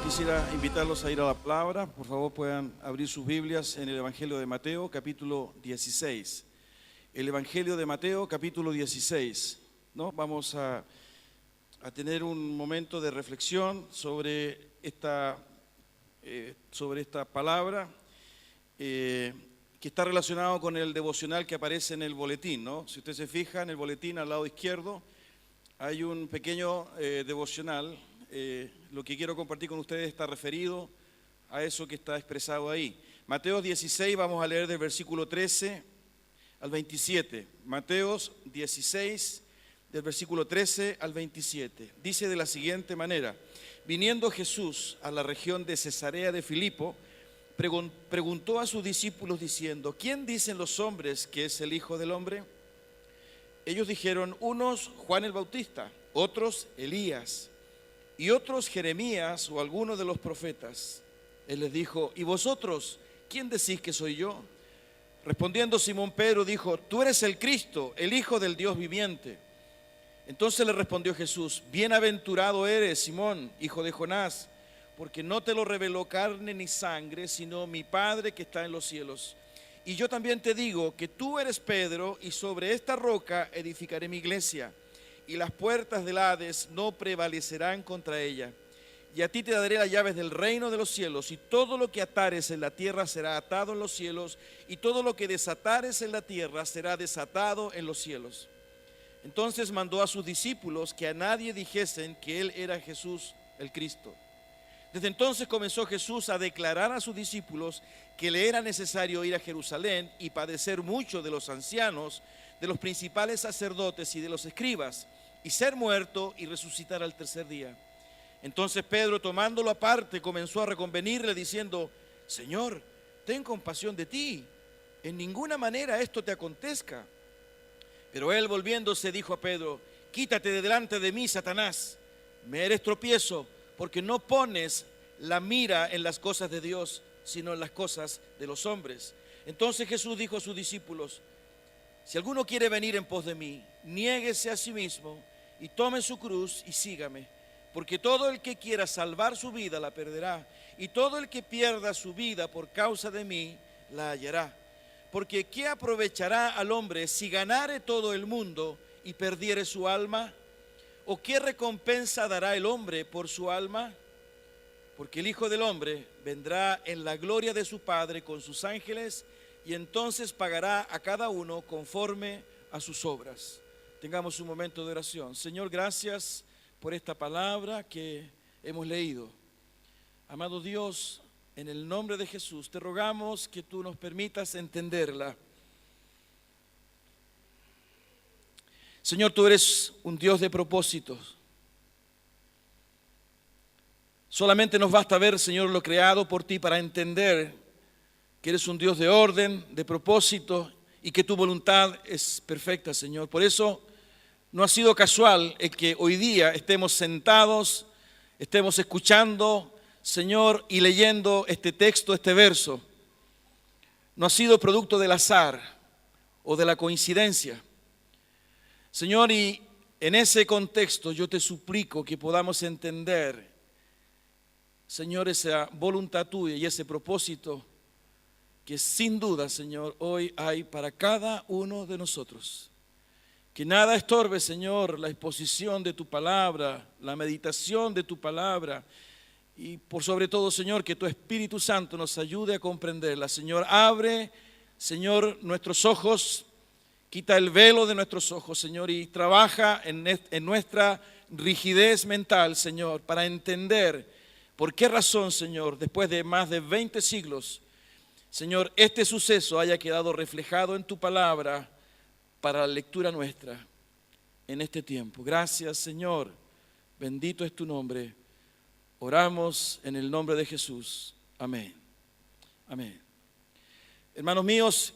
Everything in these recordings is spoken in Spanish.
Quisiera invitarlos a ir a la palabra. Por favor, puedan abrir sus Biblias en el Evangelio de Mateo, capítulo 16. El Evangelio de Mateo, capítulo 16. ¿No? Vamos a tener un momento de reflexión sobre esta palabra que está relacionado con el devocional que aparece en el boletín, ¿no? Si usted se fija, en el boletín al lado izquierdo hay un pequeño devocional. Lo que quiero compartir con ustedes está referido a eso que está expresado ahí. Mateo 16, vamos a leer del versículo 13 al 27. Mateo 16, del versículo 13 al 27. Dice de la siguiente manera: viniendo Jesús a la región de Cesarea de Filipo, preguntó a sus discípulos diciendo: ¿quién dicen los hombres que es el Hijo del Hombre? Ellos dijeron: unos Juan el Bautista, otros Elías, y otros Jeremías o alguno de los profetas. Él les dijo: ¿y vosotros quién decís que soy yo? Respondiendo Simón Pedro dijo: tú eres el Cristo, el Hijo del Dios viviente. Entonces le respondió Jesús: bienaventurado eres, Simón, hijo de Jonás, porque no te lo reveló carne ni sangre, sino mi Padre que está en los cielos. Y yo también te digo que tú eres Pedro, y sobre esta roca edificaré mi iglesia, y las puertas del Hades no prevalecerán contra ella. Y a ti te daré las llaves del reino de los cielos, y todo lo que atares en la tierra será atado en los cielos, y todo lo que desatares en la tierra será desatado en los cielos. Entonces mandó a sus discípulos que a nadie dijesen que él era Jesús el Cristo. Desde entonces comenzó Jesús a declarar a sus discípulos que le era necesario ir a Jerusalén y padecer mucho de los ancianos, de los principales sacerdotes y de los escribas, y ser muerto y resucitar al tercer día. Entonces Pedro, tomándolo aparte, comenzó a reconvenirle diciendo: Señor, ten compasión de ti, en ninguna manera esto te acontezca. Pero él, volviéndose, dijo a Pedro: quítate de delante de mí, Satanás, me eres tropiezo, porque no pones la mira en las cosas de Dios, sino en las cosas de los hombres. Entonces Jesús dijo a sus discípulos: si alguno quiere venir en pos de mí, niéguese a sí mismo y tome su cruz y sígame. Porque todo el que quiera salvar su vida la perderá, y todo el que pierda su vida por causa de mí la hallará. Porque ¿qué aprovechará al hombre si ganare todo el mundo y perdiere su alma? ¿O qué recompensa dará el hombre por su alma? Porque el Hijo del Hombre vendrá en la gloria de su Padre con sus ángeles, y entonces pagará a cada uno conforme a sus obras. Tengamos un momento de oración. Señor, gracias por esta palabra que hemos leído. Amado Dios, en el nombre de Jesús, te rogamos que tú nos permitas entenderla. Señor, tú eres un Dios de propósitos. Solamente nos basta ver, Señor, lo creado por ti para entender que eres un Dios de orden, de propósito, y que tu voluntad es perfecta, Señor. Por eso no ha sido casual el que hoy día estemos sentados, estemos escuchando, Señor, y leyendo este texto, este verso. No ha sido producto del azar o de la coincidencia. Señor, y en ese contexto yo te suplico que podamos entender, Señor, esa voluntad tuya y ese propósito que sin duda, Señor, hoy hay para cada uno de nosotros. Que nada estorbe, Señor, la exposición de tu palabra, la meditación de tu palabra, y por sobre todo, Señor, que tu Espíritu Santo nos ayude a comprenderla. Señor, abre, Señor, nuestros ojos, quita el velo de nuestros ojos, Señor, y trabaja en nuestra rigidez mental, Señor, para entender por qué razón, Señor, después de más de 20 siglos, Señor, este suceso haya quedado reflejado en tu palabra para la lectura nuestra en este tiempo. Gracias, Señor. Bendito es tu nombre. Oramos en el nombre de Jesús. Amén. Amén. Hermanos míos,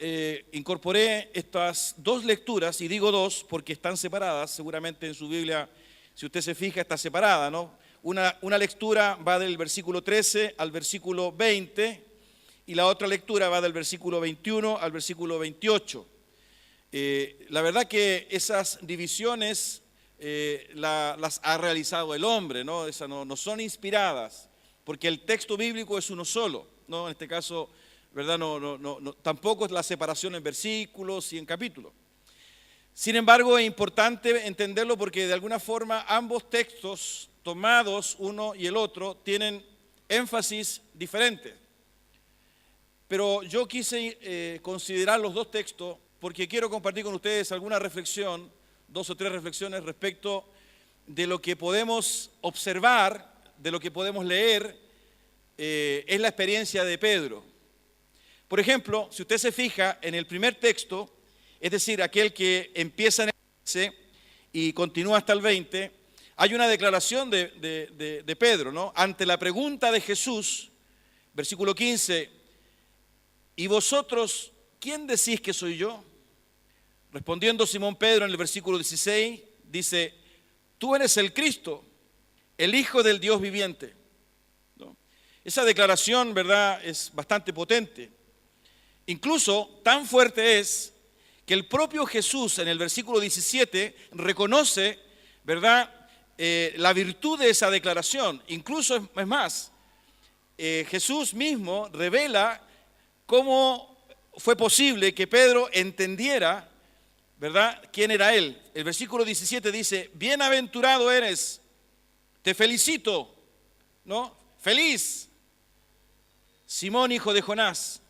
incorporé estas dos lecturas, y digo dos porque están separadas. Seguramente en su Biblia, si usted se fija, está separada, ¿no? Una lectura va del versículo 13 al versículo 20, y la otra lectura va del versículo 21 al versículo 28. La verdad que esas divisiones las ha realizado el hombre, ¿no? Esas no son inspiradas. porque el texto bíblico es uno solo, ¿no? En este caso, ¿verdad? Tampoco es la separación en versículos y en capítulos. Sin embargo, es importante entenderlo porque de alguna forma ambos textos tomados, uno y el otro, tienen énfasis diferentes. Pero yo quise considerar los dos textos porque quiero compartir con ustedes alguna reflexión, 2 o 3 reflexiones respecto de lo que podemos observar, de lo que podemos leer, es la experiencia de Pedro. Por ejemplo, si usted se fija en el primer texto, es decir, aquel que empieza en el 15 y continúa hasta el 20, hay una declaración de Pedro, ¿no? Ante la pregunta de Jesús, versículo 15, ¿y vosotros quién decís que soy yo? Respondiendo Simón Pedro en el versículo 16, dice, tú eres el Cristo, el Hijo del Dios viviente, ¿no? Esa declaración, ¿verdad?, es bastante potente. Incluso tan fuerte es que el propio Jesús en el versículo 17 reconoce, ¿verdad?, la virtud de esa declaración. Incluso es más, Jesús mismo revela cómo fue posible que Pedro entendiera, ¿verdad?, quién era él. El versículo 17 dice, bienaventurado eres, te felicito, ¿no? Feliz, Simón, hijo de Jonás,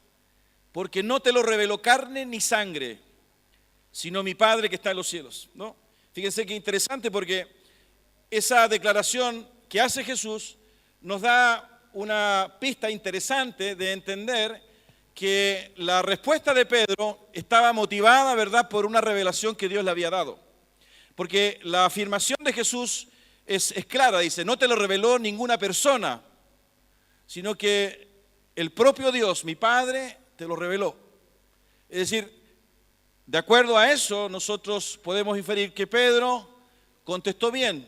porque no te lo reveló carne ni sangre, sino mi Padre que está en los cielos, ¿no? Fíjense qué interesante porque esa declaración que hace Jesús nos da una pista interesante de entender que la respuesta de Pedro estaba motivada, ¿verdad?, por una revelación que Dios le había dado. Porque la afirmación de Jesús es clara, dice, no te lo reveló ninguna persona, sino que el propio Dios, mi Padre, te lo reveló. Es decir, de acuerdo a eso, nosotros podemos inferir que Pedro contestó bien.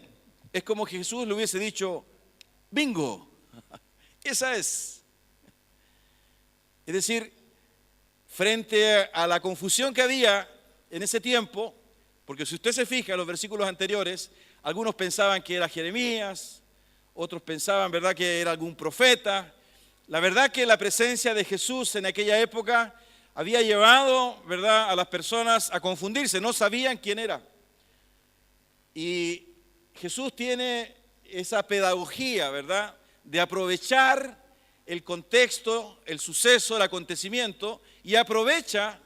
Es como que Jesús le hubiese dicho, bingo, esa es. Es decir, frente a la confusión que había en ese tiempo, porque si usted se fija en los versículos anteriores, algunos pensaban que era Jeremías, otros pensaban, ¿verdad?, que era algún profeta. La verdad que la presencia de Jesús en aquella época había llevado, ¿verdad?, a las personas a confundirse, no sabían quién era. Y Jesús tiene esa pedagogía, ¿verdad?, de aprovechar el contexto, el suceso, el acontecimiento, y aprovecha,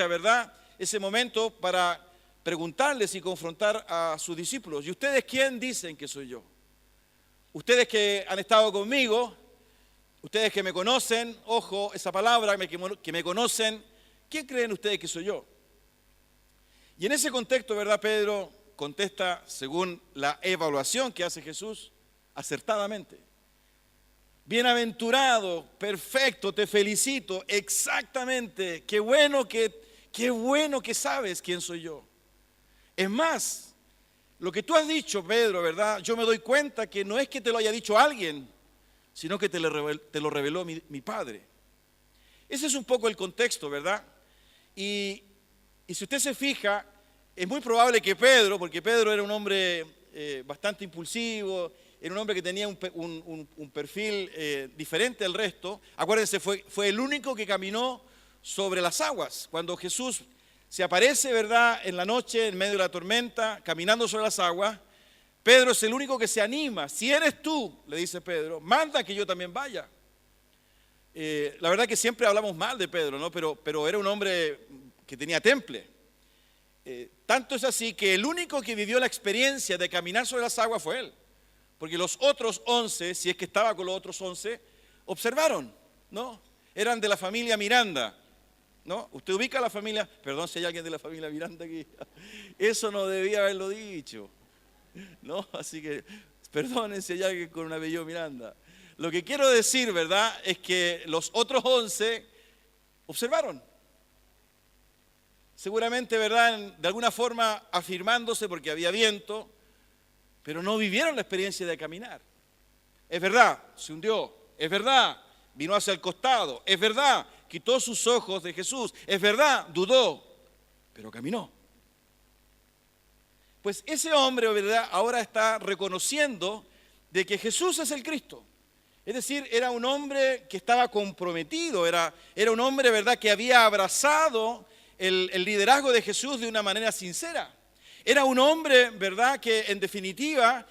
¿verdad?, ese momento para preguntarles y confrontar a sus discípulos. ¿Y ustedes quién dicen que soy yo? Ustedes que han estado conmigo, ustedes que me conocen, ojo, esa palabra, que me conocen, ¿quién creen ustedes que soy yo? Y en ese contexto, ¿verdad?, Pedro contesta, según la evaluación que hace Jesús, acertadamente. Bienaventurado, perfecto, te felicito, exactamente, qué bueno que sabes quién soy yo. Es más, lo que tú has dicho, Pedro, ¿verdad?, yo me doy cuenta que no es que te lo haya dicho alguien, sino que te lo reveló mi Padre. Ese es un poco el contexto, ¿verdad? Y si usted se fija, es muy probable que Pedro, porque Pedro era un hombre bastante impulsivo, era un hombre que tenía un perfil diferente al resto. Acuérdense, fue el único que caminó sobre las aguas. Cuando Jesús se aparece, ¿verdad?, en la noche, en medio de la tormenta, caminando sobre las aguas, Pedro es el único que se anima. Si eres tú, le dice Pedro, manda que yo también vaya. La verdad que siempre hablamos mal de Pedro, ¿no? Pero era un hombre que tenía temple. Tanto es así que el único que vivió la experiencia de caminar sobre las aguas fue él. Porque los otros 11, si es que estaba con los otros 11, observaron, ¿no? Eran de la familia Miranda, ¿no? Usted ubica a la familia, perdón si hay alguien de la familia Miranda aquí, eso no debía haberlo dicho, ¿no? Así que perdonen si hay alguien con un apellido Miranda. Lo que quiero decir, ¿verdad?, es que los otros 11 observaron. Seguramente, ¿verdad?, de alguna forma afirmándose porque había viento, pero no vivieron la experiencia de caminar. Es verdad, se hundió. Es verdad, vino hacia el costado. Es verdad, quitó sus ojos de Jesús. Es verdad, dudó, pero caminó. Pues ese hombre, ¿verdad?, ahora está reconociendo de que Jesús es el Cristo. Es decir, era un hombre que estaba comprometido, era un hombre, ¿verdad?, que había abrazado el liderazgo de Jesús de una manera sincera. Era un hombre, ¿verdad?, que en definitiva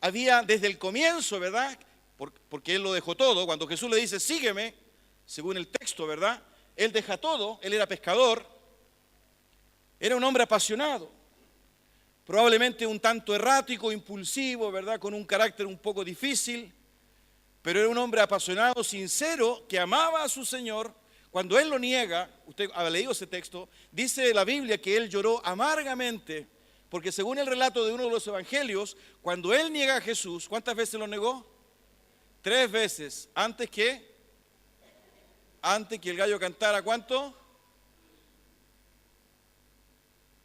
había desde el comienzo, ¿verdad?, porque él lo dejó todo. Cuando Jesús le dice, sígueme, según el texto, ¿verdad?, él deja todo, él era pescador, era un hombre apasionado, probablemente un tanto errático, impulsivo, ¿verdad?, con un carácter un poco difícil, pero era un hombre apasionado, sincero, que amaba a su Señor. Cuando él lo niega, usted ha leído ese texto, dice la Biblia que él lloró amargamente, porque según el relato de uno de los evangelios, cuando él niega a Jesús, ¿cuántas veces lo negó? 3 veces, antes que el gallo cantara, ¿cuánto?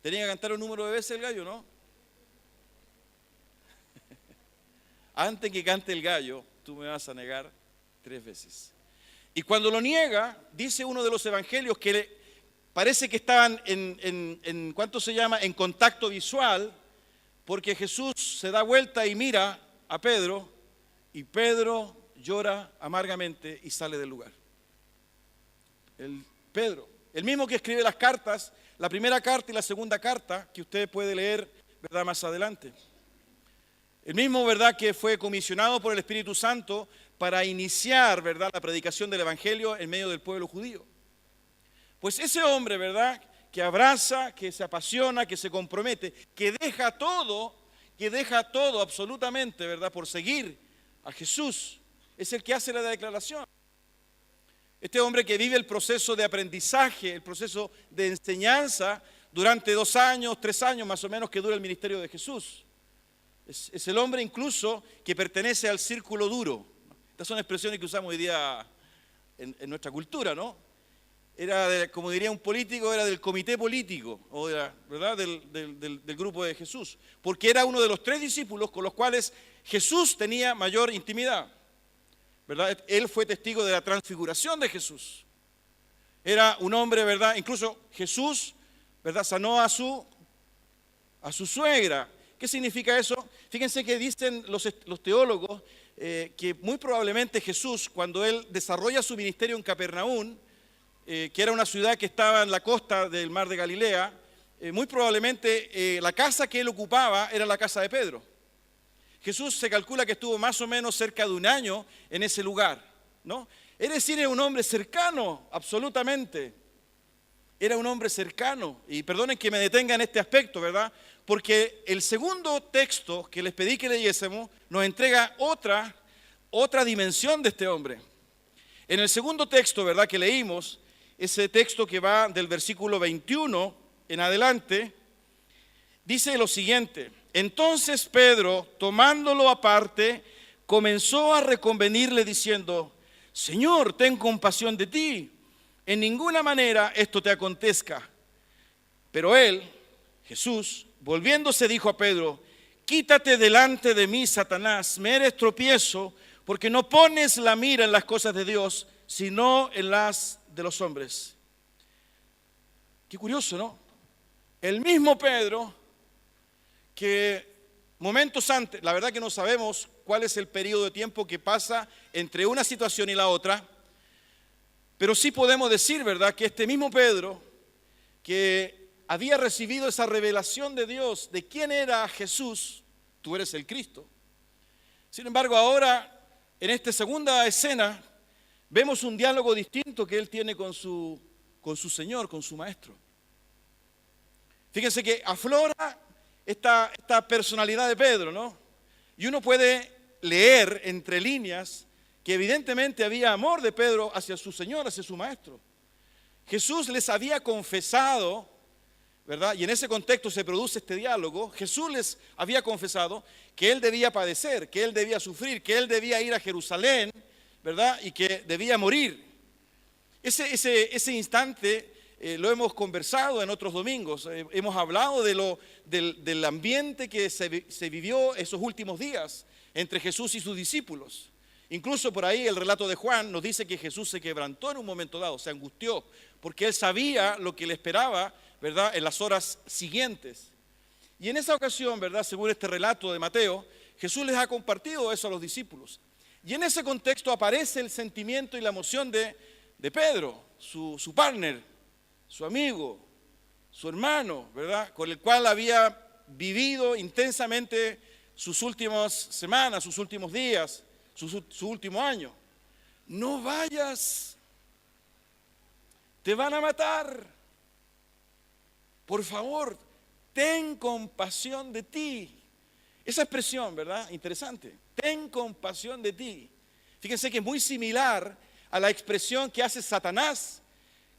Tenía que cantar un número de veces el gallo, ¿no? Antes que cante el gallo, tú me vas a negar 3 veces. Y cuando lo niega, dice uno de los evangelios que parece que estaban ¿cuánto se llama?, en contacto visual, porque Jesús se da vuelta y mira a Pedro, y Pedro llora amargamente y sale del lugar. Pedro, el mismo que escribe las cartas, la primera carta y la segunda carta, que usted puede leer, ¿verdad?, más adelante. El mismo, ¿verdad?, que fue comisionado por el Espíritu Santo para iniciar, ¿verdad?, la predicación del Evangelio en medio del pueblo judío. Pues ese hombre, ¿verdad?, que abraza, que se apasiona, que se compromete, que deja todo absolutamente, ¿verdad?, por seguir a Jesús, es el que hace la declaración. Este hombre que vive el proceso de aprendizaje, el proceso de enseñanza durante 2 años, 3 años más o menos que dura el ministerio de Jesús. Es el hombre incluso que pertenece al círculo duro. Estas son expresiones que usamos hoy día en nuestra cultura, ¿no? Como diría un político, era del comité político, o ¿verdad?, del grupo de Jesús. Porque era uno de los 3 discípulos con los cuales Jesús tenía mayor intimidad, ¿verdad? Él fue testigo de la transfiguración de Jesús. Era un hombre, ¿verdad? Incluso Jesús, ¿verdad?, sanó a su suegra. ¿Qué significa eso? Fíjense que dicen los teólogos que muy probablemente Jesús, cuando él desarrolla su ministerio en Capernaum, que era una ciudad que estaba en la costa del mar de Galilea, muy probablemente la casa que él ocupaba era la casa de Pedro. Jesús se calcula que estuvo más o menos cerca de 1 año en ese lugar, ¿no? Es decir, era un hombre cercano, absolutamente. Era un hombre cercano. Y perdonen que me detenga en este aspecto, ¿verdad? Porque el segundo texto que les pedí que leyésemos nos entrega otra dimensión de este hombre. En el segundo texto, ¿verdad?, que leímos, ese texto que va del versículo 21 en adelante, dice lo siguiente: entonces Pedro, tomándolo aparte, comenzó a reconvenirle diciendo, Señor, ten compasión de ti, en ninguna manera esto te acontezca. Pero él, Jesús, volviéndose dijo a Pedro, quítate delante de mí, Satanás, me eres tropiezo, porque no pones la mira en las cosas de Dios, sino en las de los hombres. Qué curioso, ¿no? El mismo Pedro que momentos antes, la verdad que no sabemos cuál es el periodo de tiempo que pasa entre una situación y la otra, pero sí podemos decir, ¿verdad?, que este mismo Pedro, que había recibido esa revelación de Dios de quién era Jesús, tú eres el Cristo. Sin embargo, ahora, en esta segunda escena, vemos un diálogo distinto que él tiene con su Señor, con su Maestro. Fíjense que aflora esta personalidad de Pedro, ¿no? Y uno puede leer entre líneas que evidentemente había amor de Pedro hacia su Señor, hacia su Maestro. Jesús les había confesado, ¿verdad? Y en ese contexto se produce este diálogo. Jesús les había confesado que él debía padecer, que él debía sufrir, que él debía ir a Jerusalén, ¿verdad? Y que debía morir. Ese instante lo hemos conversado en otros domingos. Hemos hablado del ambiente que se vivió esos últimos días entre Jesús y sus discípulos. Incluso por ahí el relato de Juan nos dice que Jesús se quebrantó en un momento dado, se angustió, porque él sabía lo que le esperaba, ¿verdad?, en las horas siguientes. Y en esa ocasión, ¿verdad?, según este relato de Mateo, Jesús les ha compartido eso a los discípulos. Y en ese contexto aparece el sentimiento y la emoción de Pedro, su partner, su amigo, su hermano, ¿verdad? Con el cual había vivido intensamente sus últimas semanas, sus últimos días, su último año. No vayas, te van a matar. Por favor, ten compasión de ti. Esa expresión, ¿verdad? Interesante. Ten compasión de ti. Fíjense que es muy similar a la expresión que hace Satanás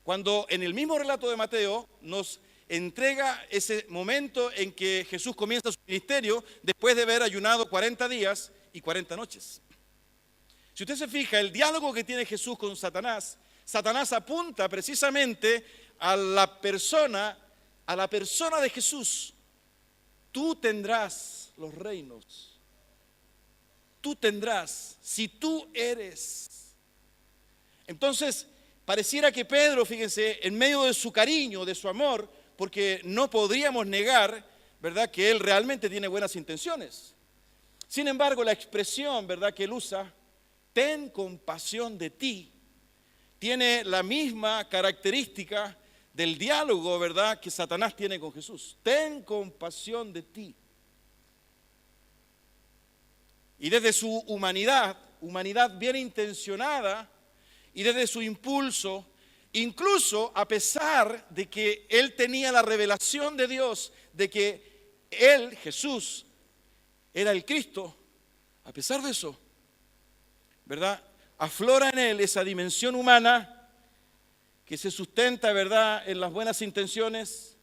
cuando en el mismo relato de Mateo nos entrega ese momento en que Jesús comienza su ministerio después de haber ayunado 40 días y 40 noches. Si usted se fija, el diálogo que tiene Jesús con Satanás, Satanás apunta precisamente a la persona de Jesús. Tú tendrás los reinos. Tú tendrás, si tú eres. Entonces, pareciera que Pedro, fíjense, en medio de su cariño, de su amor, porque no podríamos negar, ¿verdad?, que él realmente tiene buenas intenciones. Sin embargo, la expresión, ¿verdad?, que él usa, ten compasión de ti, tiene la misma característica del diálogo, ¿verdad?, que Satanás tiene con Jesús. Ten compasión de ti. Y desde su humanidad bien intencionada, y desde su impulso, incluso a pesar de que él tenía la revelación de Dios, de que él, Jesús, era el Cristo, a pesar de eso, ¿verdad?, aflora en él esa dimensión humana que se sustenta, ¿verdad?, en las buenas intenciones,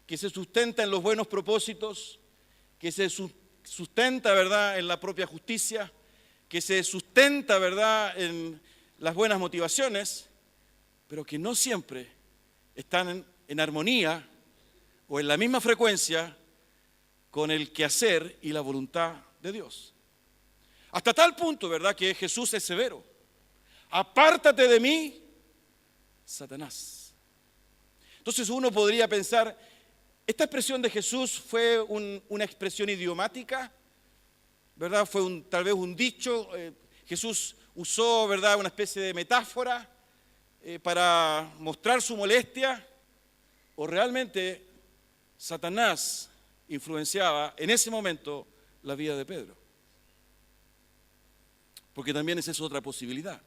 que se sustenta en los buenos propósitos, que se sustenta, ¿verdad?, en la propia justicia, que se sustenta, ¿verdad?, en las buenas motivaciones, pero que no siempre están en armonía o en la misma frecuencia con el quehacer y la voluntad de Dios. Hasta tal punto, ¿verdad?, que Jesús es severo. Apártate de mí, Satanás. Entonces uno podría pensar, esta expresión de Jesús fue una expresión idiomática, ¿verdad? Fue tal vez un dicho. Jesús usó, ¿verdad?, una especie de metáfora para mostrar su molestia, o realmente Satanás influenciaba en ese momento la vida de Pedro. Porque también esa es otra posibilidad.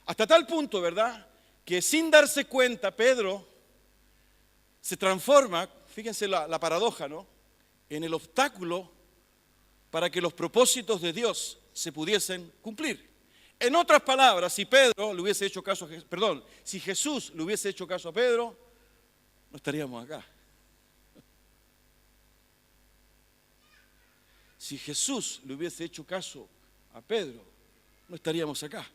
Hasta tal punto, ¿verdad?, que sin darse cuenta Pedro se transforma, fíjense la paradoja, ¿no?, en el obstáculo para que los propósitos de Dios se pudiesen cumplir. En otras palabras, si Jesús le hubiese hecho caso a Pedro, no estaríamos acá. Si Jesús le hubiese hecho caso a Pedro, no estaríamos acá.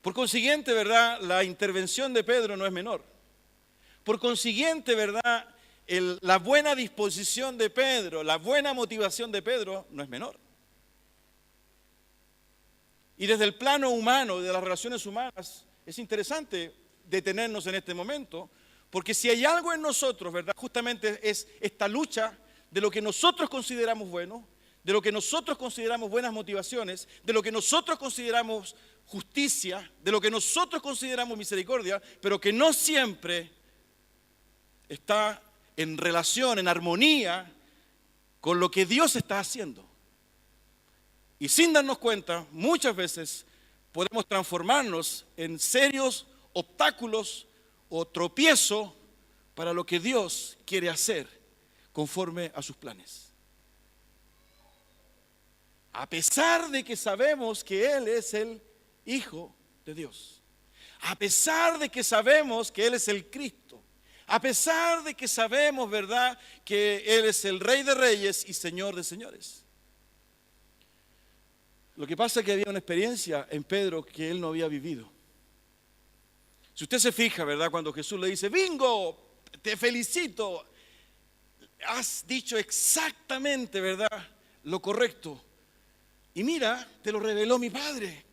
Por consiguiente, ¿verdad?, la intervención de Pedro no es menor. Por consiguiente, ¿verdad?, la buena disposición de Pedro, la buena motivación de Pedro no es menor. Y desde el plano humano, de las relaciones humanas, es interesante detenernos en este momento, porque si hay algo en nosotros, ¿verdad?, justamente es esta lucha de lo que nosotros consideramos bueno, de lo que nosotros consideramos buenas motivaciones, de lo que nosotros consideramos justicia, de lo que nosotros consideramos misericordia, pero que no siempre está en relación, en armonía con lo que Dios está haciendo. Y sin darnos cuenta, muchas veces podemos transformarnos en serios obstáculos o tropiezo para lo que Dios quiere hacer conforme a sus planes. A pesar de que sabemos que Él es el Hijo de Dios, a pesar de que sabemos que Él es el Cristo, a pesar de que sabemos, ¿verdad?, que Él es el Rey de Reyes y Señor de Señores. Lo que pasa es que había una experiencia en Pedro que él no había vivido. Si usted se fija, ¿verdad?, cuando Jesús le dice, bingo, te felicito, has dicho exactamente, ¿verdad?, lo correcto. Y mira, te lo reveló mi Padre.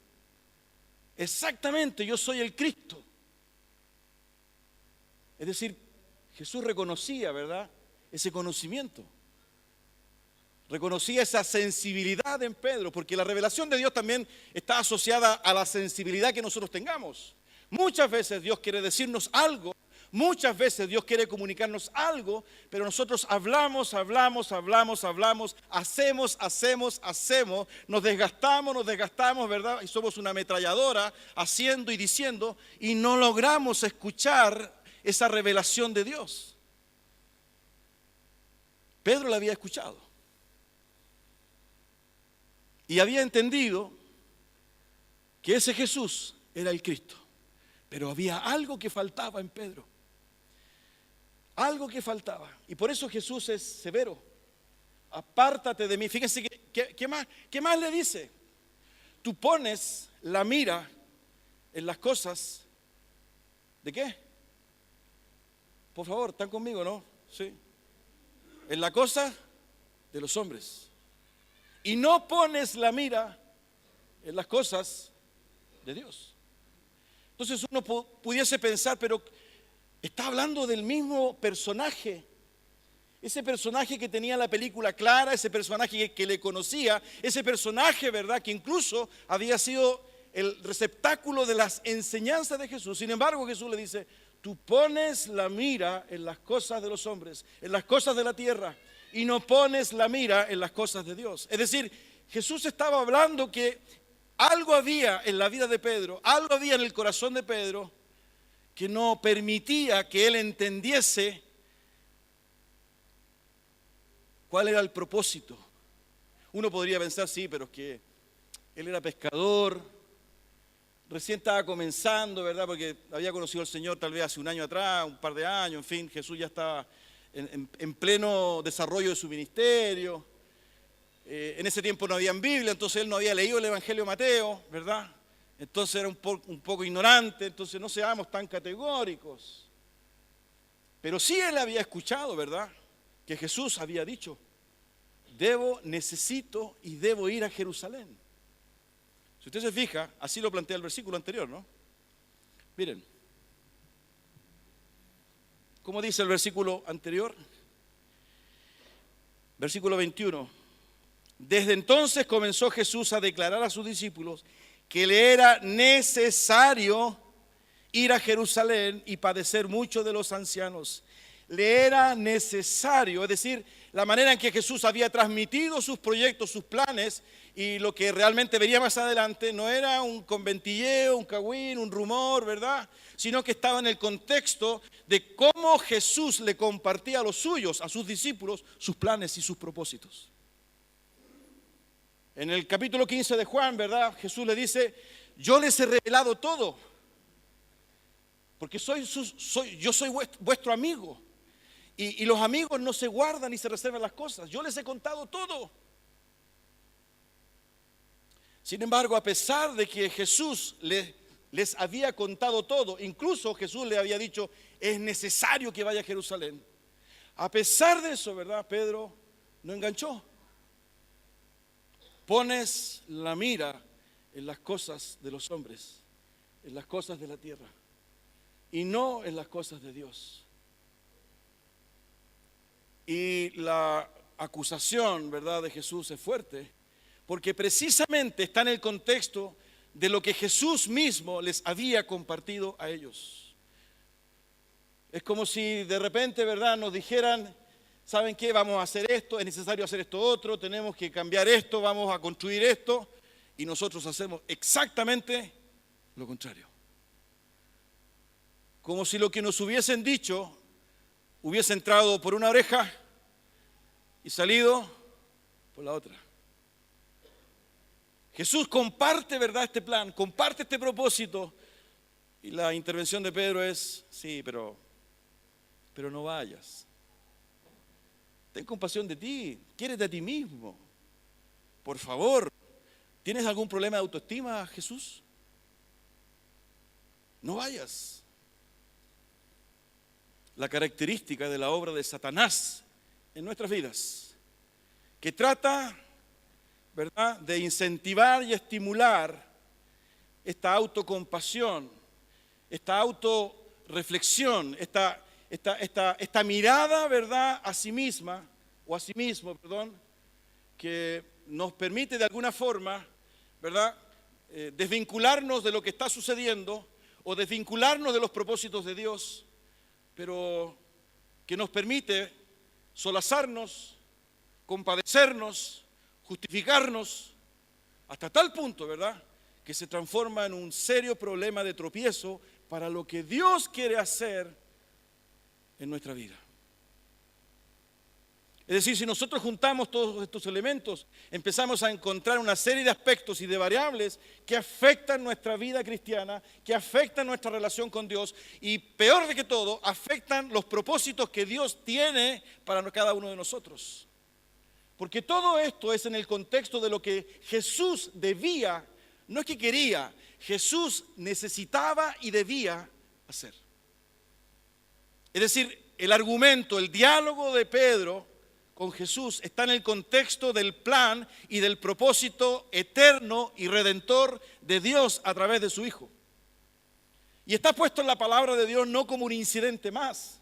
Exactamente, yo soy el Cristo. Es decir, Jesús reconocía, ¿verdad?, ese conocimiento. Reconocía esa sensibilidad en Pedro, porque la revelación de Dios también está asociada a la sensibilidad que nosotros tengamos. Muchas veces Dios quiere decirnos algo, muchas veces Dios quiere comunicarnos algo, pero nosotros hablamos, hacemos, nos desgastamos, ¿verdad? Y somos una ametralladora haciendo y diciendo, y no logramos escuchar esa revelación de Dios. Pedro la había escuchado y había entendido que ese Jesús era el Cristo, pero había algo que faltaba en Pedro, algo que faltaba, y por eso Jesús es severo. Apártate de mí. Fíjense ¿qué más le dice? Tú pones la mira en las cosas ¿de qué? Por favor, ¿están conmigo, no? Sí. En la cosa de los hombres. Y no pones la mira en las cosas de Dios. Entonces uno pudiese pensar, pero está hablando del mismo personaje. Ese personaje que tenía la película clara, ese personaje que le conocía, ese personaje, ¿verdad?, que incluso había sido el receptáculo de las enseñanzas de Jesús. Sin embargo, Jesús le dice, tú pones la mira en las cosas de los hombres, en las cosas de la tierra, y no pones la mira en las cosas de Dios. Es decir, Jesús estaba hablando que algo había en la vida de Pedro, algo había en el corazón de Pedro que no permitía que él entendiese cuál era el propósito. Uno podría pensar, sí, pero es que él era pescador, recién estaba comenzando, ¿verdad? Porque había conocido al Señor tal vez hace un año atrás, un par de años, en fin, Jesús ya estaba en pleno desarrollo de su ministerio. En ese tiempo no había Biblia, entonces él no había leído el Evangelio de Mateo, ¿verdad? Entonces era un poco ignorante, entonces no seamos tan categóricos. Pero sí él había escuchado, ¿verdad?, que Jesús había dicho, necesito y debo ir a Jerusalén. Si usted se fija, así lo plantea el versículo anterior, ¿no? Miren, ¿cómo dice el versículo anterior? Versículo 21. Desde entonces comenzó Jesús a declarar a sus discípulos que le era necesario ir a Jerusalén y padecer mucho de los ancianos. Le era necesario, es decir, la manera en que Jesús había transmitido sus proyectos, sus planes, y lo que realmente vería más adelante no era un conventilleo, un cagüín, un rumor, ¿verdad?, sino que estaba en el contexto de cómo Jesús le compartía a los suyos, a sus discípulos, sus planes y sus propósitos. En el capítulo 15 de Juan, ¿verdad?, Jesús le dice, yo les he revelado todo, porque yo soy vuestro amigo. Y los amigos no se guardan ni se reservan las cosas. Yo les he contado todo. Sin embargo, a pesar de que Jesús les había contado todo, incluso Jesús le había dicho, es necesario que vaya a Jerusalén. A pesar de eso, ¿verdad?, Pedro no enganchó. Pones la mira en las cosas de los hombres, en las cosas de la tierra, y no en las cosas de Dios. Y la acusación, ¿verdad?, de Jesús es fuerte, porque precisamente está en el contexto de lo que Jesús mismo les había compartido a ellos. Es como si de repente, ¿verdad?, nos dijeran, ¿saben qué? Vamos a hacer esto, es necesario hacer esto otro, tenemos que cambiar esto, vamos a construir esto, y nosotros hacemos exactamente lo contrario. Como si lo que nos hubiesen dicho hubiese entrado por una oreja y salido por la otra. Jesús comparte, ¿verdad?, este plan, comparte este propósito, y la intervención de Pedro es, sí, pero no vayas. Ten compasión de ti, quiérete a ti mismo. Por favor, ¿tienes algún problema de autoestima, Jesús? No vayas. La característica de la obra de Satanás en nuestras vidas, que trata, ¿verdad?, de incentivar y estimular esta autocompasión, esta autorreflexión, esta mirada, ¿verdad?, a sí misma, o a sí mismo, perdón, que nos permite de alguna forma, ¿verdad?, desvincularnos de lo que está sucediendo o desvincularnos de los propósitos de Dios, pero que nos permite solazarnos, compadecernos, justificarnos, hasta tal punto, ¿verdad?, que se transforma en un serio problema de tropiezo para lo que Dios quiere hacer en nuestra vida. Es decir, si nosotros juntamos todos estos elementos, empezamos a encontrar una serie de aspectos y de variables que afectan nuestra vida cristiana, que afectan nuestra relación con Dios y, peor de que todo, afectan los propósitos que Dios tiene para cada uno de nosotros. Porque todo esto es en el contexto de lo que Jesús debía, no es que quería, Jesús necesitaba y debía hacer. Es decir, el argumento, el diálogo de Pedro con Jesús está en el contexto del plan y del propósito eterno y redentor de Dios a través de su Hijo. Y está puesto en la palabra de Dios no como un incidente más.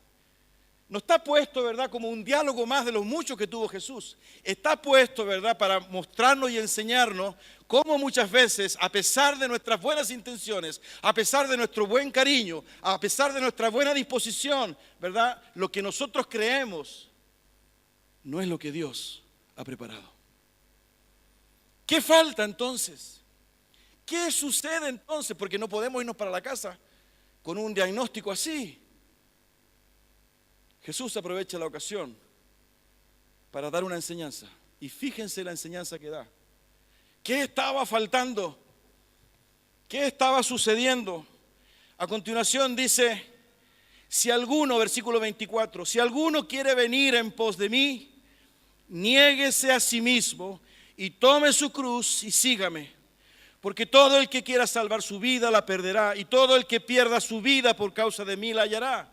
No está puesto, ¿verdad?, como un diálogo más de los muchos que tuvo Jesús. Está puesto, ¿verdad?, para mostrarnos y enseñarnos cómo muchas veces, a pesar de nuestras buenas intenciones, a pesar de nuestro buen cariño, a pesar de nuestra buena disposición, ¿verdad?, lo que nosotros creemos no es lo que Dios ha preparado. ¿Qué falta entonces? ¿Qué sucede entonces? Porque no podemos irnos para la casa con un diagnóstico así. Jesús aprovecha la ocasión para dar una enseñanza. Y fíjense la enseñanza que da. ¿Qué estaba faltando? ¿Qué estaba sucediendo? A continuación dice, si alguno, versículo 24, si alguno quiere venir en pos de mí, niéguese a sí mismo y tome su cruz y sígame. Porque todo el que quiera salvar su vida la perderá, y todo el que pierda su vida por causa de mí la hallará.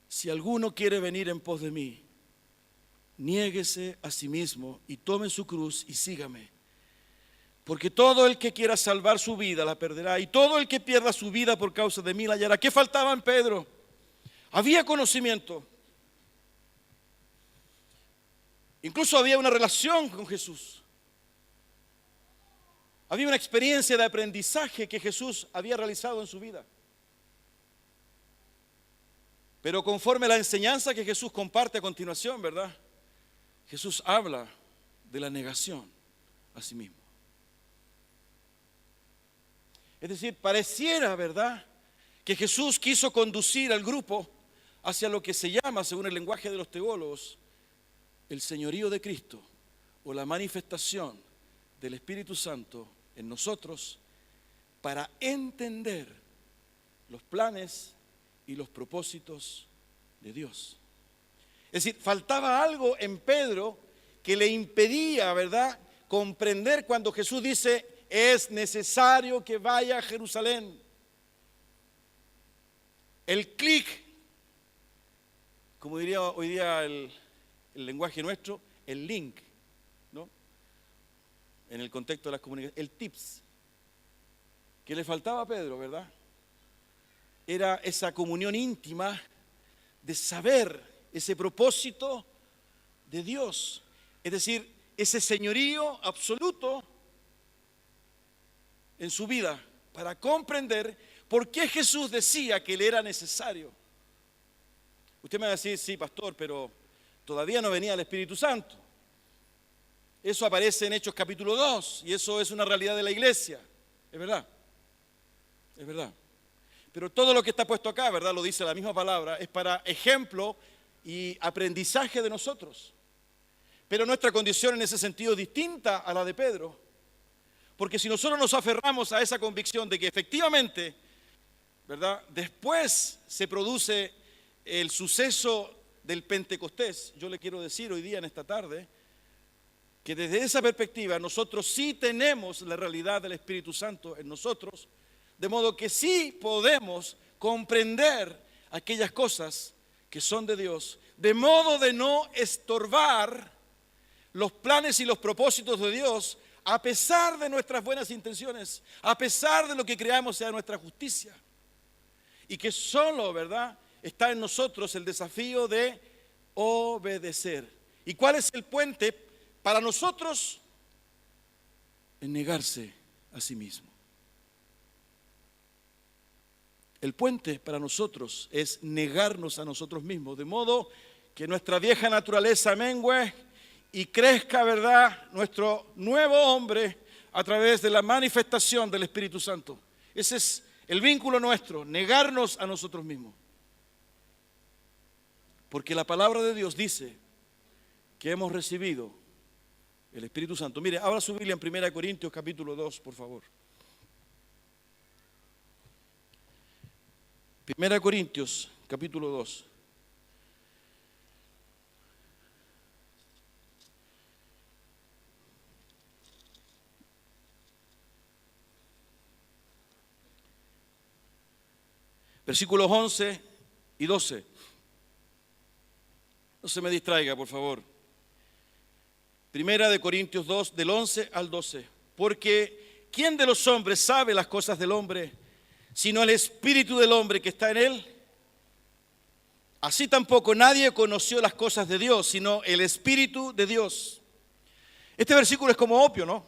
Si alguno quiere venir en pos de mí, niéguese a sí mismo y tome su cruz y sígame. Porque todo el que quiera salvar su vida la perderá, y todo el que pierda su vida por causa de mí la hallará. ¿Qué faltaba en Pedro? Había conocimiento. Incluso había una relación con Jesús. Había una experiencia de aprendizaje que Jesús había realizado en su vida. Pero conforme a la enseñanza que Jesús comparte a continuación, ¿verdad?, Jesús habla de la negación a sí mismo. Es decir, pareciera, ¿verdad?, que Jesús quiso conducir al grupo hacia lo que se llama, según el lenguaje de los teólogos, el señorío de Cristo o la manifestación del Espíritu Santo en nosotros para entender los planes y los propósitos de Dios. Es decir, faltaba algo en Pedro que le impedía, ¿verdad?, comprender cuando Jesús dice, es necesario que vaya a Jerusalén. El clic, como diría hoy día el lenguaje nuestro, el link, ¿no?, en el contexto de las comunicaciones, el tips, que le faltaba a Pedro, ¿verdad? Era esa comunión íntima de saber ese propósito de Dios, es decir, ese señorío absoluto en su vida, para comprender por qué Jesús decía que le era necesario. Usted me va a decir, sí, pastor, pero todavía no venía el Espíritu Santo. Eso aparece en Hechos capítulo 2 y eso es una realidad de la iglesia. Es verdad, es verdad. Pero todo lo que está puesto acá, ¿verdad?, lo dice la misma palabra, es para ejemplo y aprendizaje de nosotros. Pero nuestra condición en ese sentido es distinta a la de Pedro. Porque si nosotros nos aferramos a esa convicción de que efectivamente, ¿verdad?, después se produce el suceso del Pentecostés, yo le quiero decir hoy día, en esta tarde, que desde esa perspectiva nosotros sí tenemos la realidad del Espíritu Santo en nosotros, de modo que sí podemos comprender aquellas cosas que son de Dios, de modo de no estorbar los planes y los propósitos de Dios, a pesar de nuestras buenas intenciones, a pesar de lo que creamos sea nuestra justicia. Y que solo, ¿verdad?, está en nosotros el desafío de obedecer. ¿Y cuál es el puente para nosotros? En negarse a sí mismo. El puente para nosotros es negarnos a nosotros mismos, de modo que nuestra vieja naturaleza mengüe y crezca, ¿verdad?, nuestro nuevo hombre a través de la manifestación del Espíritu Santo. Ese es el vínculo nuestro, negarnos a nosotros mismos. Porque la palabra de Dios dice que hemos recibido el Espíritu Santo. Mire, abra su Biblia en 1 Corintios capítulo 2, por favor. 1 Corintios capítulo 2. Versículos 11 y 12. No se me distraiga, por favor. 1 Corintios 2, del 11 al 12. Porque ¿quién de los hombres sabe las cosas del hombre, sino el espíritu del hombre que está en él? Así tampoco nadie conoció las cosas de Dios, sino el Espíritu de Dios. Este versículo es como obvio, ¿no?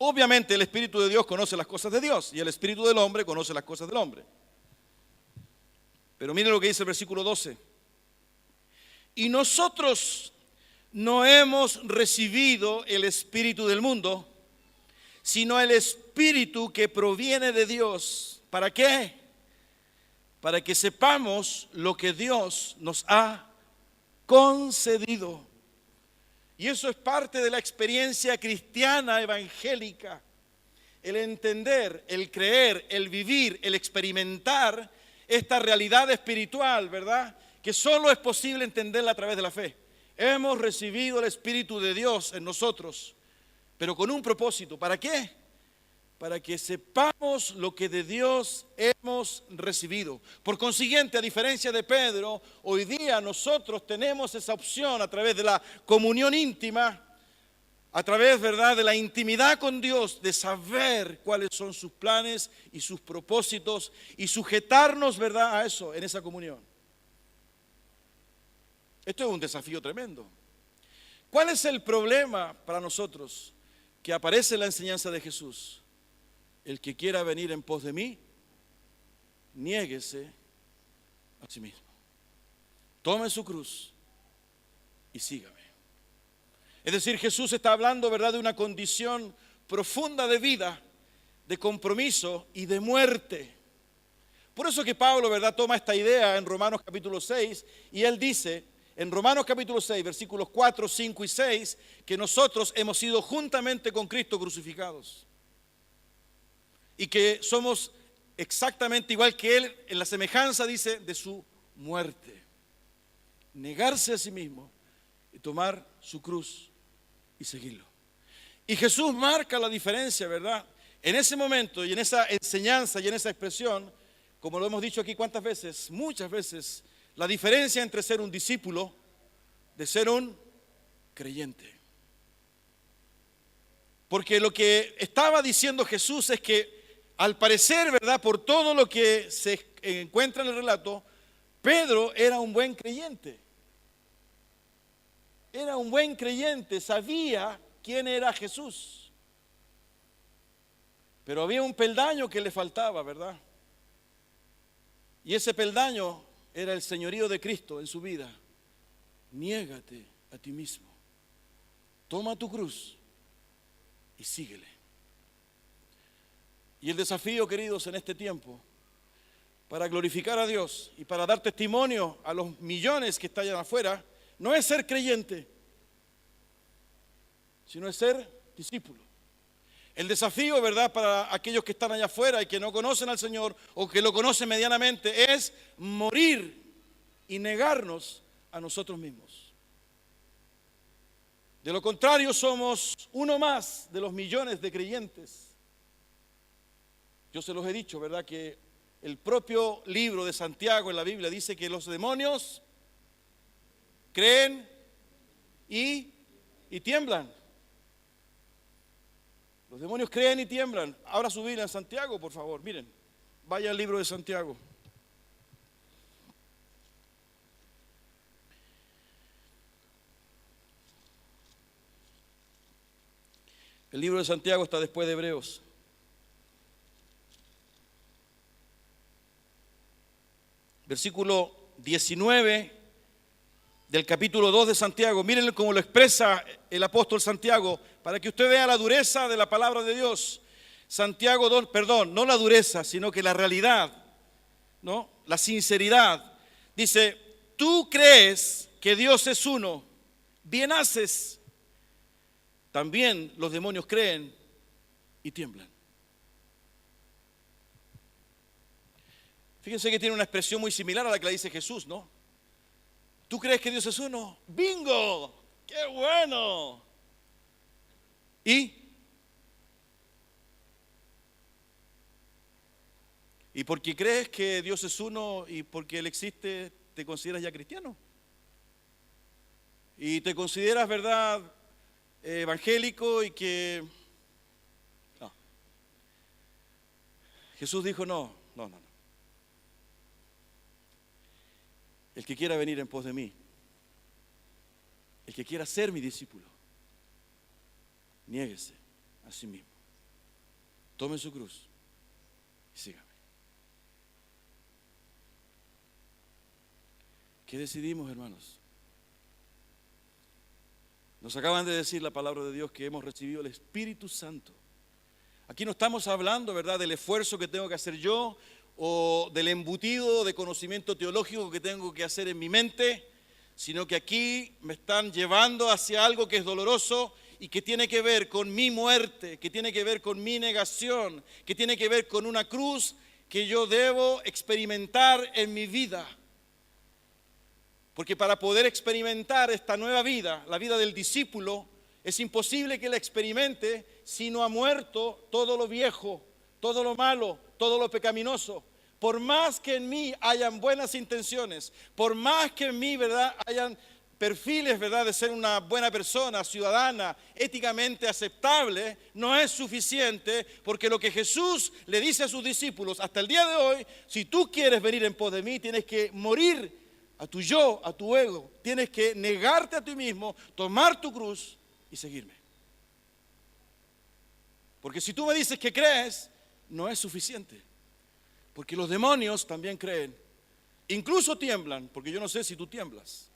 Obviamente el Espíritu de Dios conoce las cosas de Dios y el Espíritu del hombre conoce las cosas del hombre. Pero miren lo que dice el versículo 12. Y nosotros no hemos recibido el espíritu del mundo, sino el Espíritu que proviene de Dios. ¿Para qué? Para que sepamos lo que Dios nos ha concedido. Y eso es parte de la experiencia cristiana evangélica. El entender, el creer, el vivir, el experimentar esta realidad espiritual, ¿verdad?, que solo es posible entenderla a través de la fe. Hemos recibido el Espíritu de Dios en nosotros, pero con un propósito. ¿Para qué? Para que sepamos lo que de Dios hemos recibido. Por consiguiente, a diferencia de Pedro, hoy día nosotros tenemos esa opción a través de la comunión íntima, a través, ¿verdad?, de la intimidad con Dios, de saber cuáles son sus planes y sus propósitos y sujetarnos, ¿verdad?, a eso, en esa comunión. Esto es un desafío tremendo. ¿Cuál es el problema para nosotros? Que aparece en la enseñanza de Jesús. El que quiera venir en pos de mí, niéguese a sí mismo. Tome su cruz y sígame. Es decir, Jesús está hablando, ¿verdad?, de una condición profunda de vida, de compromiso y de muerte. Por eso que Pablo, ¿verdad?, toma esta idea en Romanos capítulo 6 y él dice, en Romanos capítulo 6, versículos 4, 5 y 6, que nosotros hemos sido juntamente con Cristo crucificados. Y que somos exactamente igual que Él, en la semejanza, dice, de su muerte. Negarse a sí mismo y tomar su cruz y seguirlo. Y Jesús marca la diferencia, ¿verdad? En ese momento y en esa enseñanza y en esa expresión, como lo hemos dicho aquí cuántas veces, muchas veces, la diferencia entre ser un discípulo de ser un creyente. Porque lo que estaba diciendo Jesús es que, al parecer, ¿verdad?, por todo lo que se encuentra en el relato, Pedro era un buen creyente. Era un buen creyente, sabía quién era Jesús. Pero había un peldaño que le faltaba, ¿verdad? Y ese peldaño era el señorío de Cristo en su vida. Niégate a ti mismo. Toma tu cruz y síguele. Y el desafío, queridos, en este tiempo, para glorificar a Dios y para dar testimonio a los millones que están allá afuera, no es ser creyente, sino es ser discípulo. El desafío, ¿verdad?, para aquellos que están allá afuera y que no conocen al Señor o que lo conocen medianamente, es morir y negarnos a nosotros mismos. De lo contrario, somos uno más de los millones de creyentes. Yo se los he dicho, ¿verdad?, que el propio libro de Santiago en la Biblia dice que los demonios creen y tiemblan. Los demonios creen y tiemblan. Abra su Biblia en Santiago, por favor. Miren, vaya al libro de Santiago. El libro de Santiago está después de Hebreos. Versículo 19 del capítulo 2 de Santiago. Miren cómo lo expresa el apóstol Santiago, para que usted vea la dureza de la palabra de Dios. Santiago 2, perdón, no la dureza, sino que la realidad, ¿no? La sinceridad. Dice, tú crees que Dios es uno, bien haces. También los demonios creen y tiemblan. Fíjense que tiene una expresión muy similar a la que la dice Jesús, ¿no? ¿Tú crees que Dios es uno? ¡Bingo! ¡Qué bueno! ¿Y porque crees que Dios es uno y porque Él existe, te consideras ya cristiano? ¿Y te consideras, verdad, evangélico y que... No. Jesús dijo, no. El que quiera venir en pos de mí, el que quiera ser mi discípulo, niéguese a sí mismo, tome su cruz y sígame. ¿Qué decidimos, hermanos? Nos acaban de decir la palabra de Dios que hemos recibido el Espíritu Santo. Aquí no estamos hablando, ¿verdad?, del esfuerzo que tengo que hacer yo o del embutido de conocimiento teológico que tengo que hacer en mi mente, sino que aquí me están llevando hacia algo que es doloroso y que tiene que ver con mi muerte, que tiene que ver con mi negación, que tiene que ver con una cruz que yo debo experimentar en mi vida. Porque para poder experimentar esta nueva vida, la vida del discípulo, es imposible que la experimente si no ha muerto todo lo viejo, todo lo malo, todo lo pecaminoso. Por más que en mí hayan buenas intenciones, por más que en mí, ¿verdad?, hayan perfiles, ¿verdad?, de ser una buena persona, ciudadana, éticamente aceptable, no es suficiente, porque lo que Jesús le dice a sus discípulos hasta el día de hoy, si tú quieres venir en pos de mí, tienes que morir a tu yo, a tu ego, tienes que negarte a ti mismo, tomar tu cruz y seguirme. Porque si tú me dices que crees, no es suficiente. Porque los demonios también creen. Incluso tiemblan, porque yo no sé si tú tiemblas.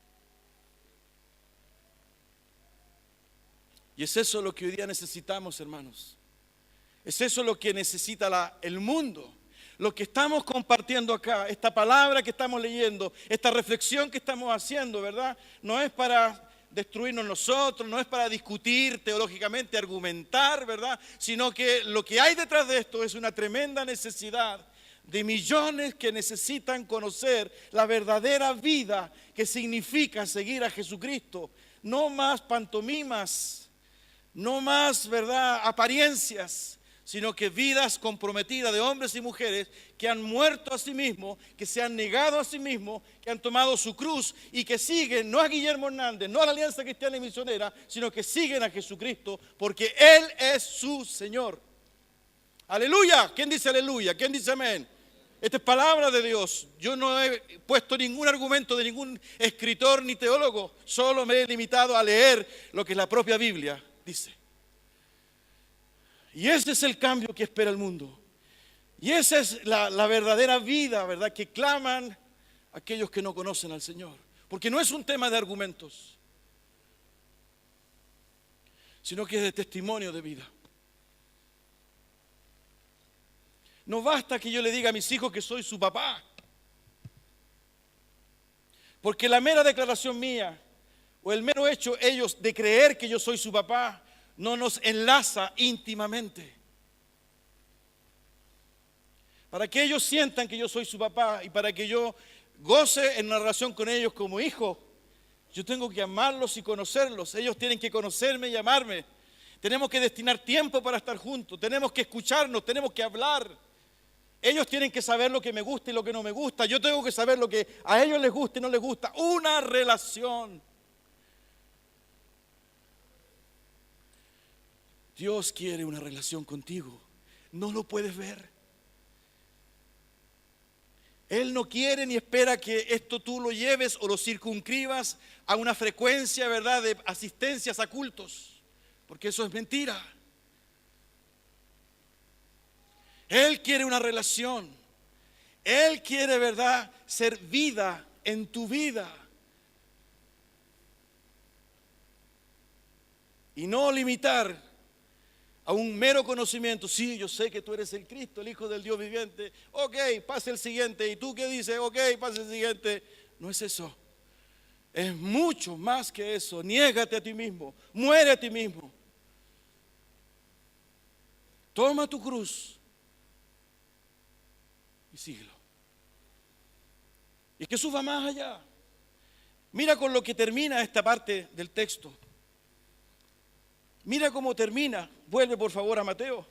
Y es eso lo que hoy día necesitamos, hermanos. Es eso lo que necesita el mundo. Lo que estamos compartiendo acá, esta palabra que estamos leyendo, esta reflexión que estamos haciendo, ¿verdad? No es para destruirnos nosotros, no es para discutir teológicamente, argumentar, ¿verdad? Sino que lo que hay detrás de esto es una tremenda necesidad de millones que necesitan conocer la verdadera vida que significa seguir a Jesucristo. No más pantomimas, no más, ¿verdad?, apariencias, sino que vidas comprometidas de hombres y mujeres que han muerto a sí mismos, que se han negado a sí mismos, que han tomado su cruz y que siguen no a Guillermo Hernández, no a la Alianza Cristiana y Misionera, sino que siguen a Jesucristo porque Él es su Señor. Aleluya. ¿Quién dice aleluya? ¿Quién dice amén? Esta es palabra de Dios. Yo no he puesto ningún argumento de ningún escritor ni teólogo, solo me he limitado a leer lo que la propia Biblia dice. Y ese es el cambio que espera el mundo. Y esa es la verdadera vida, ¿verdad?, que claman aquellos que no conocen al Señor. Porque no es un tema de argumentos, sino que es de testimonio de vida. No basta que yo le diga a mis hijos que soy su papá. Porque la mera declaración mía o el mero hecho ellos de creer que yo soy su papá no nos enlaza íntimamente. Para que ellos sientan que yo soy su papá y para que yo goce en una relación con ellos como hijo, yo tengo que amarlos y conocerlos. Ellos tienen que conocerme y amarme. Tenemos que destinar tiempo para estar juntos. Tenemos que escucharnos, tenemos que hablar. Ellos tienen que saber lo que me gusta y lo que no me gusta. Yo tengo que saber lo que a ellos les gusta y no les gusta. Una relación. Dios quiere una relación contigo. No lo puedes ver. Él no quiere ni espera que esto tú lo lleves o lo circunscribas a una frecuencia, ¿verdad?, de asistencias a cultos. Porque eso es mentira. Él quiere una relación. Él quiere, ¿verdad?, ser vida en tu vida. Y no limitar a un mero conocimiento. Sí, yo sé que tú eres el Cristo, el Hijo del Dios viviente. Ok, pase el siguiente. ¿Y tú qué dices? Ok, pase el siguiente. No es eso. Es mucho más que eso. Niégate a ti mismo. Muere a ti mismo. Toma tu cruz y síguelo. Y Jesús va más allá. Mira con lo que termina esta parte del texto. Mira cómo termina. Vuelve por favor a Mateo.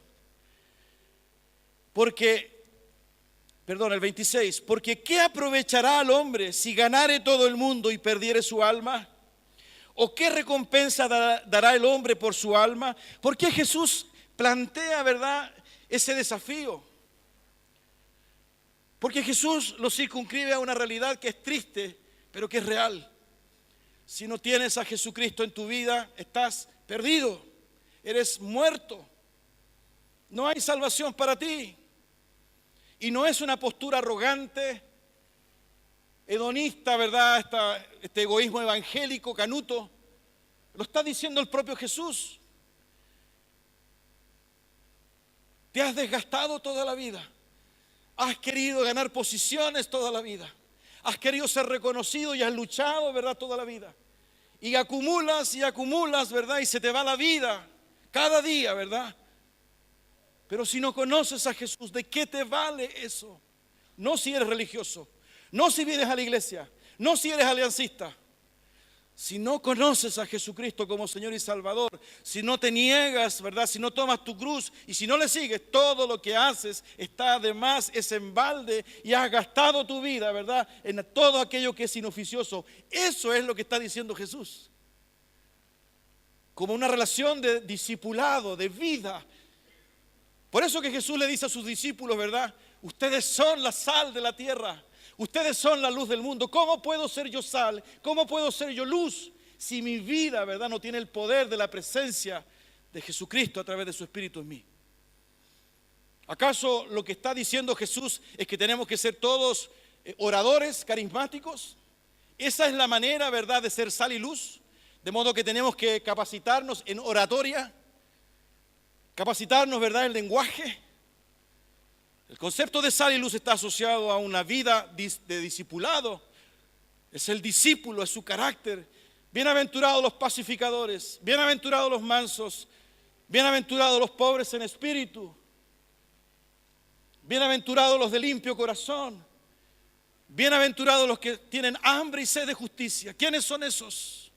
El 26. Porque ¿qué aprovechará al hombre si ganare todo el mundo y perdiere su alma? ¿O qué recompensa dará el hombre por su alma? Porque Jesús plantea, ¿verdad?, ese desafío. Porque Jesús lo circunscribe a una realidad que es triste, pero que es real. Si no tienes a Jesucristo en tu vida, estás perdido, eres muerto. No hay salvación para ti. Y no es una postura arrogante, hedonista, ¿verdad? Este egoísmo evangélico, canuto. Lo está diciendo el propio Jesús. Te has desgastado toda la vida. Has querido ganar posiciones toda la vida. Has querido ser reconocido y has luchado, ¿verdad?, toda la vida. Y acumulas, ¿verdad? Y se te va la vida cada día, ¿verdad? Pero si no conoces a Jesús, ¿de qué te vale eso? No si eres religioso, no si vienes a la iglesia, no si eres aliancista. Si no conoces a Jesucristo como Señor y Salvador, si no te niegas, ¿verdad?, si no tomas tu cruz y si no le sigues, todo lo que haces está además, es en balde y has gastado tu vida, ¿verdad?, en todo aquello que es inoficioso. Eso es lo que está diciendo Jesús. Como una relación de discipulado, de vida. Por eso que Jesús le dice a sus discípulos, ¿verdad?, ustedes son la sal de la tierra. Ustedes son la luz del mundo. ¿Cómo puedo ser yo sal? ¿Cómo puedo ser yo luz si mi vida, ¿verdad?, no tiene el poder de la presencia de Jesucristo a través de su Espíritu en mí? ¿Acaso lo que está diciendo Jesús es que tenemos que ser todos oradores carismáticos? Esa es la manera, ¿verdad?, de ser sal y luz. De modo que tenemos que capacitarnos en oratoria, capacitarnos, ¿verdad?, en lenguaje. El concepto de sal y luz está asociado a una vida de discipulado. Es el discípulo, es su carácter. Bienaventurados los pacificadores, bienaventurados los mansos, bienaventurados los pobres en espíritu, bienaventurados los de limpio corazón, bienaventurados los que tienen hambre y sed de justicia. ¿Quiénes son esos?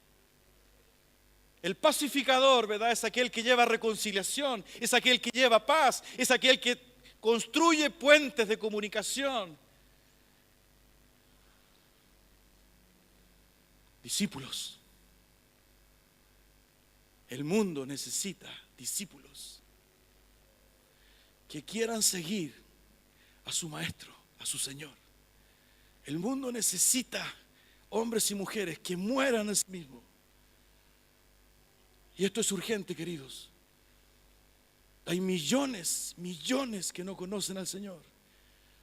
El pacificador, ¿verdad?, es aquel que lleva reconciliación, es aquel que lleva paz, es aquel que construye puentes de comunicación. Discípulos. El mundo necesita discípulos que quieran seguir a su maestro, a su Señor. El mundo necesita hombres y mujeres que mueran a sí mismos. Y esto es urgente, queridos. Hay millones que no conocen al Señor.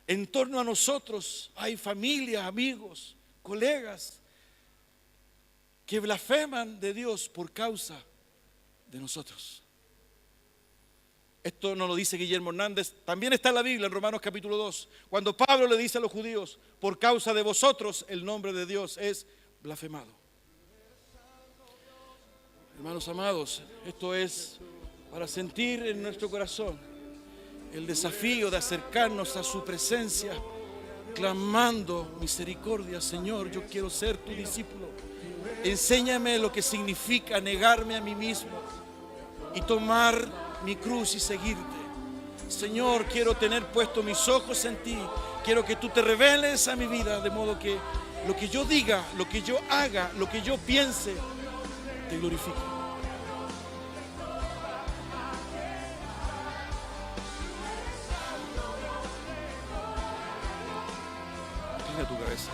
En torno a nosotros hay familia, amigos, colegas que blasfeman de Dios por causa de nosotros. Esto no lo dice Guillermo Hernández, también está en la Biblia, en Romanos capítulo 2, cuando Pablo le dice a los judíos: por causa de vosotros el nombre de Dios es blasfemado. Hermanos amados, esto es para sentir en nuestro corazón el desafío de acercarnos a su presencia, clamando misericordia. Señor, yo quiero ser tu discípulo. Enséñame lo que significa negarme a mí mismo y tomar mi cruz y seguirte. Señor, quiero tener puestos mis ojos en ti. Quiero que tú te reveles a mi vida, de modo que lo que yo diga, lo que yo haga, lo que yo piense, te glorifique. Inclina tu cabeza.